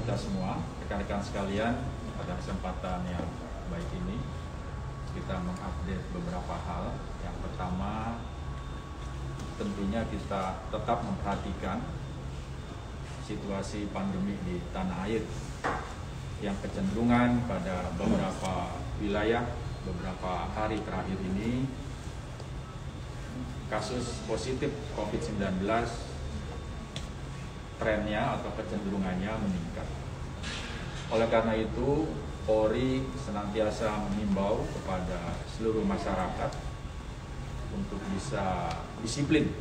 kita semua, rekan-rekan sekalian. Pada kesempatan yang baik ini kita mengupdate beberapa hal. Yang pertama, tentunya kita tetap memperhatikan situasi pandemi di tanah air yang kecenderungan pada beberapa wilayah beberapa hari terakhir ini kasus positif COVID-19 trennya atau kecenderungannya meningkat. Oleh karena itu, Polri senantiasa mengimbau kepada seluruh masyarakat untuk bisa disiplin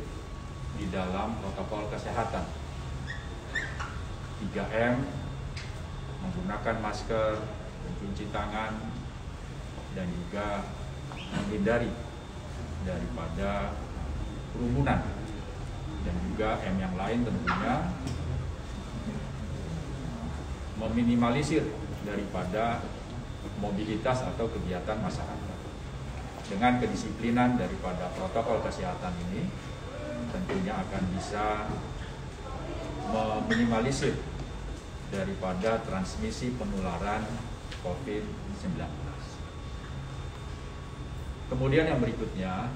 di dalam protokol kesehatan. 3M, menggunakan masker, mencuci tangan, dan juga menghindari daripada kerumunan. Dan juga M yang lain tentunya meminimalisir daripada mobilitas atau kegiatan masyarakat. Dengan kedisiplinan daripada protokol kesehatan ini tentunya akan bisa meminimalisir daripada transmisi penularan COVID-19. Kemudian yang berikutnya,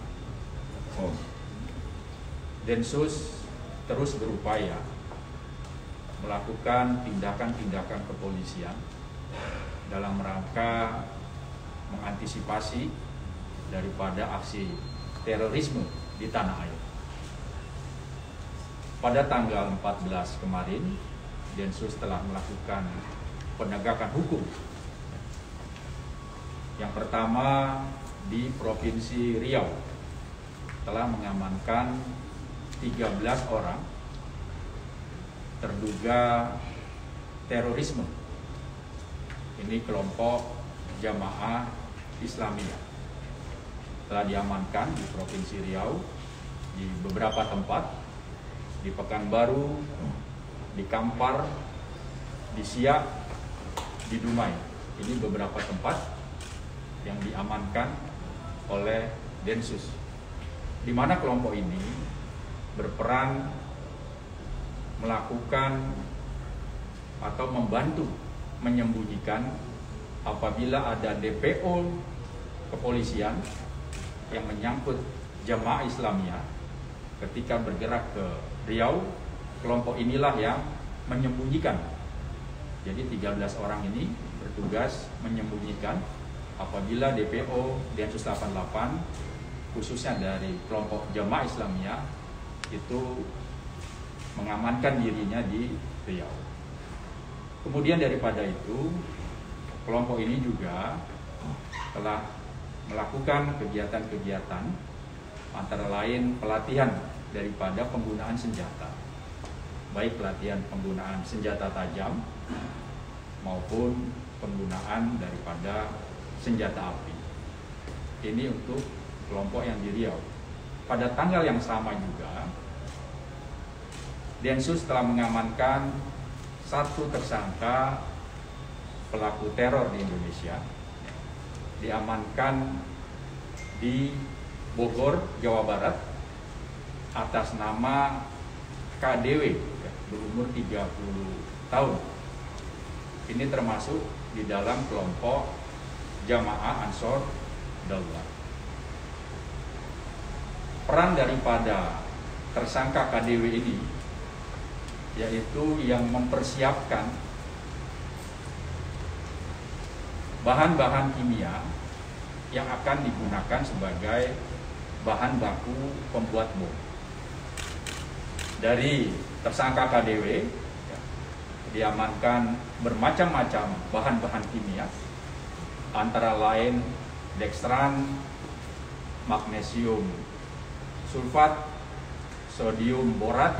Densus terus berupaya melakukan tindakan-tindakan kepolisian dalam rangka mengantisipasi daripada aksi terorisme di tanah air. Pada tanggal 14 kemarin, Densus telah melakukan penegakan hukum. Yang pertama di Provinsi Riau telah mengamankan 13 orang terduga terorisme. Ini kelompok Jamaah Islamiyah. Telah diamankan di Provinsi Riau di beberapa tempat, di Pekanbaru, di Kampar, di Siak, di Dumai. Ini beberapa tempat yang diamankan oleh Densus, di mana kelompok ini berperan melakukan atau membantu menyembunyikan apabila ada DPO kepolisian yang menyangkut Jamaah Islamiyah ketika bergerak ke Riau. Kelompok inilah yang menyembunyikan. Jadi 13 orang ini bertugas menyembunyikan apabila DPO Densus 88 khususnya dari kelompok Jamaah Islamiyah itu mengamankan dirinya di Riau. Kemudian daripada itu, kelompok ini juga telah melakukan kegiatan-kegiatan antara lain pelatihan daripada penggunaan senjata, baik pelatihan penggunaan senjata tajam maupun penggunaan daripada senjata api. Ini untuk kelompok yang di Riau. Pada tanggal yang sama juga, Densus telah mengamankan satu tersangka pelaku teror di Indonesia, diamankan di Bogor, Jawa Barat, atas nama KDW, berumur 30 tahun. Ini termasuk di dalam kelompok Jamaah Ansor Daulah. Peran daripada tersangka KDW ini yaitu yang mempersiapkan bahan-bahan kimia yang akan digunakan sebagai bahan baku pembuat bom. Dari tersangka KDW diamankan bermacam-macam bahan-bahan kimia, antara lain dekstran, magnesium sulfat, sodium borat,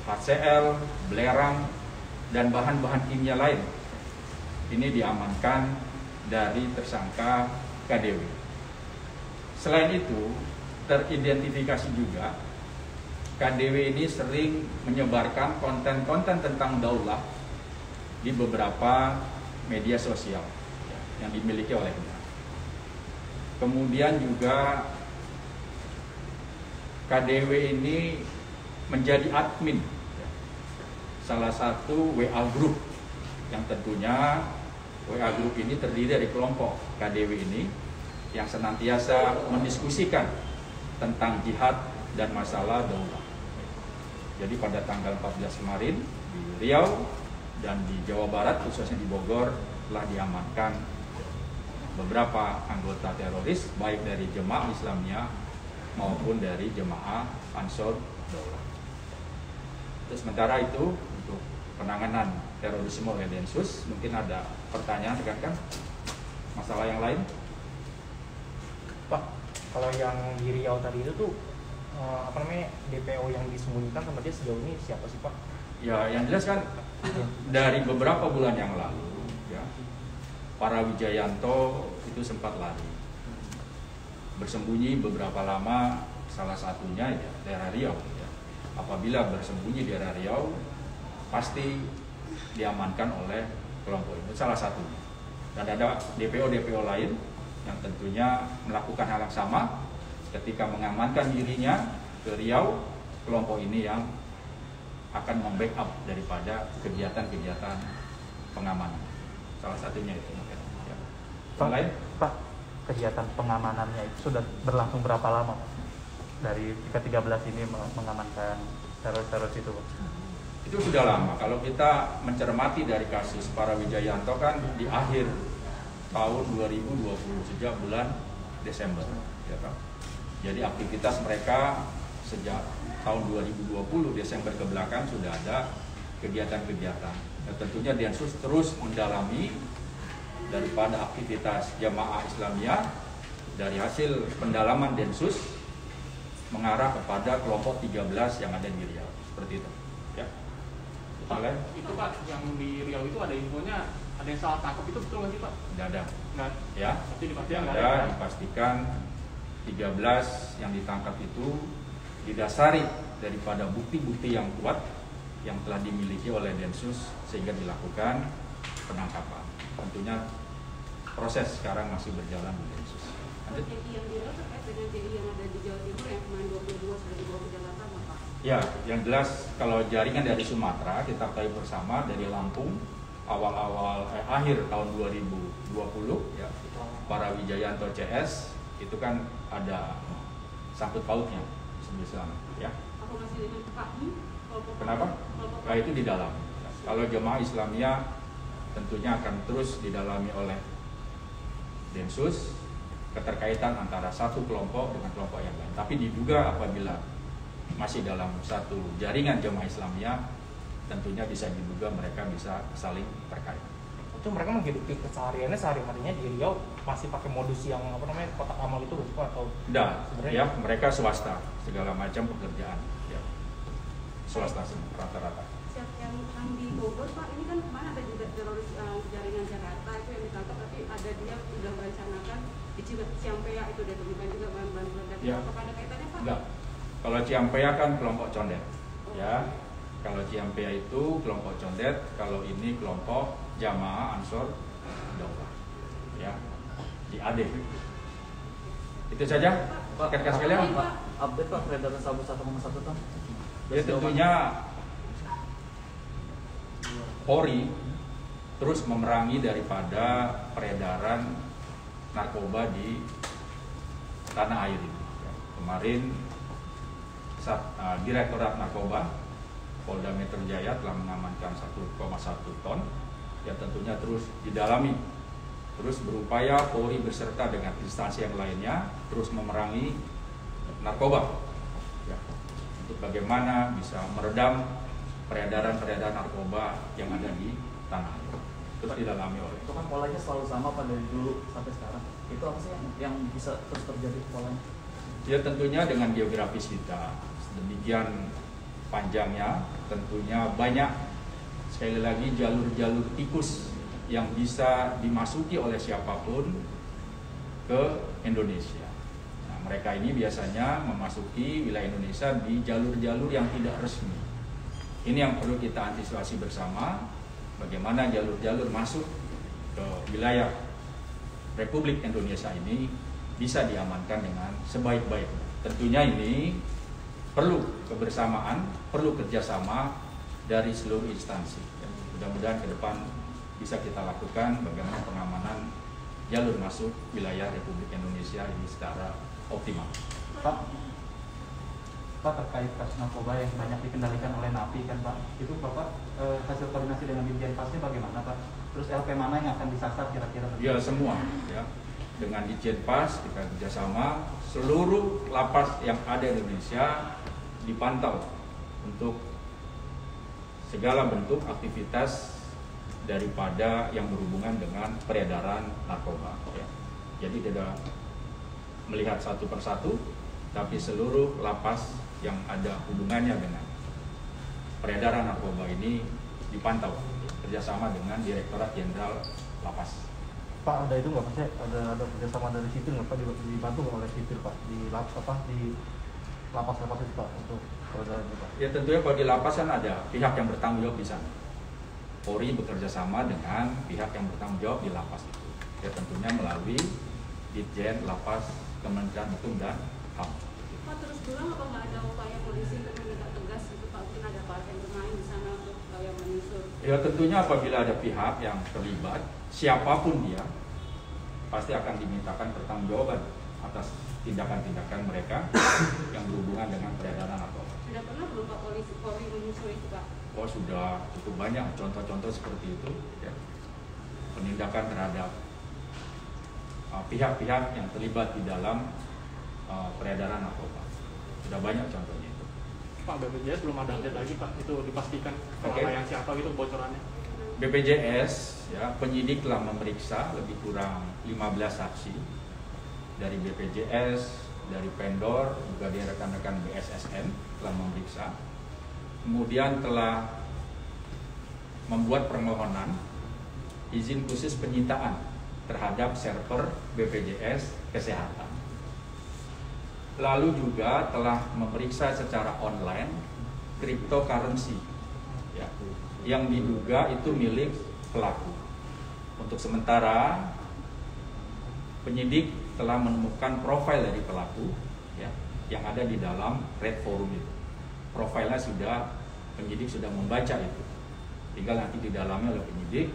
HCl, belerang, dan bahan-bahan kimia lain. Ini diamankan dari tersangka KDW. Selain itu, teridentifikasi juga KDW ini sering menyebarkan konten-konten tentang daulah di beberapa media sosial yang dimiliki olehnya. Kemudian juga KDW ini menjadi admin salah satu WA group yang tentunya WA Group ini terdiri dari kelompok KDW ini yang senantiasa mendiskusikan tentang jihad dan masalah daulah. Jadi pada tanggal 14 kemarin di Riau dan di Jawa Barat, khususnya di Bogor, telah diamankan beberapa anggota teroris baik dari Jemaah Islamiyah maupun dari Jemaah Ansor Daulah. Terus sementara itu untuk penanganan terorisme oleh Densus, mungkin ada pertanyaan rekan-rekan? Masalah yang lain? Pak, kalau yang di Riau tadi itu tuh DPO yang disembunyikan sama dia sejauh ini siapa sih, Pak? Ya, yang jelas kan dari beberapa bulan yang lalu ya, para Wijayanto itu sempat lari, bersembunyi beberapa lama, salah satunya ya daerah Riau ya. Apabila bersembunyi di daerah Riau pasti diamankan oleh kelompok ini, salah satunya. Dan ada DPO-DPO lain yang tentunya melakukan hal yang sama ketika mengamankan dirinya ke Riau, kelompok ini yang akan membackup daripada kegiatan-kegiatan pengamanan. Salah satunya itu. Ya. Lain? Pak, kegiatan pengamanannya itu sudah berlangsung berapa lama, Pak? Dari ke-13 ini mengamankan teroris itu, Pak? Itu sudah lama. Kalau kita mencermati dari kasus para Wijayanto kan di akhir tahun 2020 sejak bulan Desember, ya kan? Jadi aktivitas mereka sejak tahun 2020 Desember ke belakang sudah ada kegiatan-kegiatan. Dan tentunya Densus terus mendalami daripada aktivitas Jamaah Islamiyah. Dari hasil pendalaman Densus mengarah kepada kelompok 13 yang ada di Riau, seperti itu. Ya. Pak, itu Pak yang di Riau itu ada infonya ada yang salah tangkap, itu betul nggak sih Pak? Tidak ada. Nggak. Ya. Itu dipastikan nggak ada. ada. Dipastikan 13 yang ditangkap itu didasari daripada bukti-bukti yang kuat yang telah dimiliki oleh Densus sehingga dilakukan penangkapan. Tentunya proses sekarang masih berjalan di Densus. Yang di Riau terkait dengan TI yang ada di Jawa Timur yang kemarin 22 sudah dibawa ke Jakarta, Pak? Ya, yang jelas kalau jaringan dari Sumatera kita ketahui bersama dari Lampung akhir tahun 2020 ya, para Wijayanto CS itu kan ada sangkut pautnya sebesar ya. Apa masih dengan PKI? Kenapa? Nah, itu di dalam. Kalau Jemaah Islamiyah tentunya akan terus didalami oleh Densus keterkaitan antara satu kelompok dengan kelompok yang lain. Tapi diduga apabila masih dalam satu jaringan Jemaah Islamiyah, tentunya bisa diduga mereka bisa saling terkait. Itu mereka menghidupi kesehariannya sehari-harinya di Riau masih pakai modus yang kotak amal itu atau? Tidak, ya mereka swasta, segala macam pekerjaan, ya swasta semua rata-rata. Yang di Bogor, Pak, ini kan kemana ada juga teroris jaringan Jakarta itu yang ditangkap, tapi ada dia sudah merencanakan di Ciampea itu dan ditemukan juga bahan-bahan peledak. Ya. Apakah ada kaitannya, Pak? Enggak. Kalau Ciampea kan kelompok condet, ya. Kalau Ciampea itu kelompok condet, kalau ini kelompok Jamaah Ansor Daulah, ya, di AD. Itu saja, rekan-rekan sekalian. Pak, update Pak peredaran sabu 1,1 ton. Ya tentunya Polri terus memerangi daripada peredaran narkoba di tanah air ini. Kemarin Direktorat Narkoba Polda Metro Jaya telah mengamankan 1,1 ton yang tentunya terus didalami, terus berupaya Polri beserta dengan instansi yang lainnya terus memerangi narkoba ya, untuk bagaimana bisa meredam peredaran narkoba yang ada di tanah air. Terus didalami oleh. Itu kan polanya selalu sama Pak dari dulu sampai sekarang. Itu apa sih yang bisa terus terjadi polanya? Ya tentunya dengan geografis kita demikian panjangnya, tentunya banyak sekali lagi jalur-jalur tikus yang bisa dimasuki oleh siapapun ke Indonesia. Nah, mereka ini biasanya memasuki wilayah Indonesia di jalur-jalur yang tidak resmi. Ini yang perlu kita antisipasi bersama, bagaimana jalur-jalur masuk ke wilayah Republik Indonesia ini bisa diamankan dengan sebaik-baiknya. Tentunya ini perlu kebersamaan, perlu kerjasama dari seluruh instansi. Mudah-mudahan ke depan bisa kita lakukan bagaimana pengamanan jalur masuk wilayah Republik Indonesia ini secara optimal. Pak, terkait kasus narkoba yang banyak dikendalikan oleh NAPI kan Pak, itu Bapak hasil koordinasi dengan Dirjen Pasnya bagaimana Pak? Terus LP mana yang akan disasar kira-kira? Ya semua ya. Dengan Dirjen Pas kita kerjasama, seluruh lapas yang ada di Indonesia dipantau untuk segala bentuk aktivitas daripada yang berhubungan dengan peredaran narkoba. Ya. Jadi tidak melihat satu persatu, tapi seluruh lapas yang ada hubungannya dengan peredaran narkoba ini dipantau kerjasama dengan Direktorat Jenderal Lapas. Pak, ada itu nggak Pak? Ada kerjasama dari sipil nggak Pak? Dibantu nggak oleh sipil Pak di lapas-lapas itu Pak untuk peredaran itu Pak? Ya tentunya kalau di lapas kan ada pihak yang bertanggung jawab di sana. Polri bekerja sama dengan pihak yang bertanggung jawab di lapas itu. Ya tentunya melalui Ditjen Lapas Kementerian Hukum dan HAM. Pak, terus pulang apa nggak ada upaya polisi untuk menindak tegas gitu Pak? Mungkin ada part yang bermain di sana untuk yang menyusul. Ya tentunya apabila ada pihak yang terlibat, siapapun dia, pasti akan dimintakan pertanggungjawaban atas tindakan-tindakan mereka yang berhubungan dengan peredaran narkoba. Sudah pernah belum Pak Polri menyusul itu Pak? Oh sudah cukup banyak contoh-contoh seperti itu. Ya. Penindakan terhadap pihak-pihak yang terlibat di dalam peredaran narkoba. Sudah banyak contohnya itu. Pak, BPJS belum ada update lagi Pak, itu dipastikan Oke. yang siapa gitu bocorannya. BPJS ya, penyidik telah memeriksa lebih kurang 15 saksi dari BPJS, dari vendor, juga dari rekan-rekan BSSN telah memeriksa. Kemudian telah membuat permohonan izin khusus penyitaan terhadap server BPJS Kesehatan. Lalu juga telah memeriksa secara online cryptocurrency ya, yang diduga itu milik pelaku. Untuk sementara penyidik telah menemukan profil dari pelaku ya, yang ada di dalam Red Forum itu. Profilnya penyidik sudah membaca itu. Tinggal nanti di dalamnya oleh penyidik,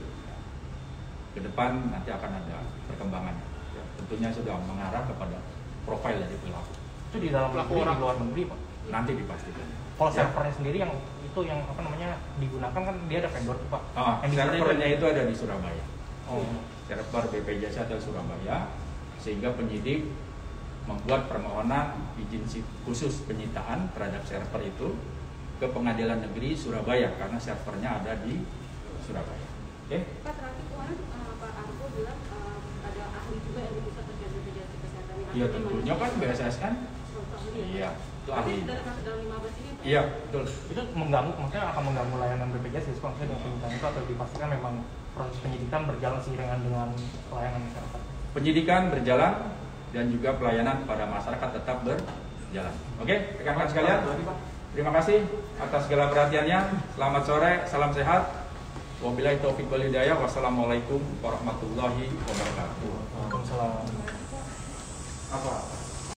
ke depan nanti akan ada perkembangannya. Ya, tentunya sudah mengarah kepada profil dari pelaku. Itu di dalam Pelaku negeri, orang. di luar negeri Pak? Nanti dipastikan. Kalau Ya. servernya sendiri yang itu yang apa namanya digunakan kan dia ada vendor tuh Pak? Yang di Servernya itu ada di Surabaya. Oh. Server BPJS ada di Surabaya, sehingga penyidik membuat permohonan izin khusus penyitaan terhadap server itu ke Pengadilan Negeri Surabaya karena servernya ada di Surabaya. Oke? Pak, terakhir kemarin Pak Argo bilang ada ahli juga yang bisa terkait BPJS Kesehatan. Iya tentunya kan BSSN. Iya, itu Tapi ahli. sudah masuk dalam 15 ini Pak? Iya, betul. Itu mengganggu, maksudnya akan mengganggu layanan BPJS ya, maksudnya dengan penyidikan itu atau dipastikan memang proses penyidikan berjalan seiringan dengan pelayanan masyarakat? Penyidikan berjalan dan juga pelayanan kepada masyarakat tetap berjalan. Oke, rekan-rekan sekalian. Terima kasih atas segala perhatiannya. Selamat sore, salam sehat. Wabillahi taufiq wal hidayah. Wassalamualaikum warahmatullahi wabarakatuh. Waalaikumsalam. Apa?